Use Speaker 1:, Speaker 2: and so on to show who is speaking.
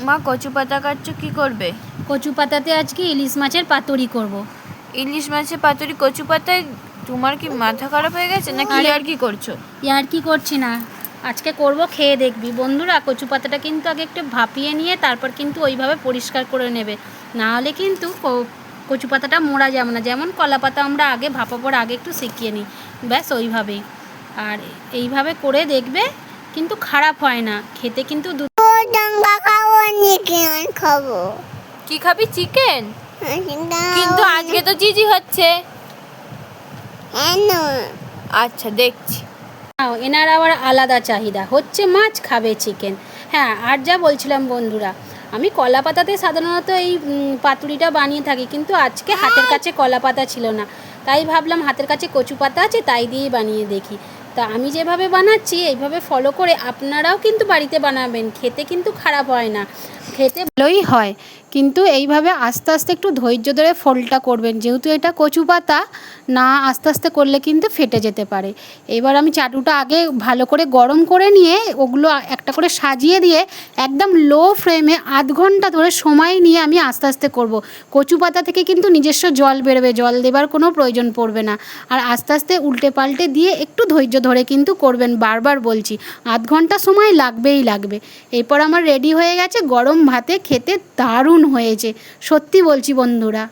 Speaker 1: মা কচু পাতা কাটছো কি করবে?
Speaker 2: কচু পাতাতে আজকে ইলিশ মাছের পাতুরি করব।
Speaker 1: ইলিশ মাছের পাতুরি কচু পাতায়? তোমার কি মাথা খারাপ হয়ে গেছে নাকি আর কি করছো?
Speaker 2: আর কি করছি না, আজকে করব, খেয়ে দেখবি। বন্ধুরা, কচু পাতাটা কিন্তু আগে একটু ভাপিয়ে নিয়ে তারপর কিন্তু ওইভাবে পরিষ্কার করে নেবে, না হলে কিন্তু কচু পাতাটা মোড়া যাবে না। যেমন কলা পাতা আমরা আগে ভাপাবার আগে একটু সেঁকিয়ে নিই, ব্যাস ওইভাবেই। আর এইভাবে করে দেখবে, কিন্তু খারাপ হয় না, খেতে কিন্তু
Speaker 1: খাবো। কি খাবি? চিকেন? কিন্তু আজকে তো জিজি হচ্ছে। আচ্ছা দেখছি।
Speaker 2: এনার আবার আলাদা চাহিদা, হচ্ছে মাছ খাবে চিকেন। হ্যাঁ, আর যা বলছিলাম বন্ধুরা, আমি কলা পাতাতে সাধারণত এই পাতুরিটা বানিয়ে থাকি, কিন্তু আজকে হাতের কাছে কলা পাতা ছিল না, তাই ভাবলাম হাতের কাছে কচু পাতা আছে, তাই দিয়েই বানিয়ে দেখি। তা আমি যেভাবে বানাচ্ছি এইভাবে ফলো করে আপনারাও কিন্তু বাড়িতে বানাবেন, খেতে কিন্তু খারাপ হয় না, খেতে ভালোই হয়। কিন্তু এইভাবে আস্তে আস্তে একটু ধৈর্য ধরে ফোল্ডটা করবেন, যেহেতু এটা কচু পাতা, না আস্তে আস্তে করলে কিন্তু ফেটে যেতে পারে। এবার আমি চাটুটা আগে ভালো করে গরম করে নিয়ে ওগুলো একটা করে সাজিয়ে দিয়ে একদম লো ফ্লেমে আধ ঘন্টা ধরে সময় নিয়ে আমি আস্তে আস্তে করব। কচু পাতা থেকে কিন্তু নিজস্ব জল বেরোবে, জল দেবার কোনো প্রয়োজন পড়বে না। আর আস্তে আস্তে উল্টে পাল্টে দিয়ে একটু ধৈর্য ধরে কিন্তু করবেন, বারবার বলছি, আধ ঘন্টা সময় লাগবেই লাগবে। এরপর আমার রেডি হয়ে গেছে, গরম ভাতে খেতে দারুণ হয়েছে, সত্যি বলছি বন্ধুরা।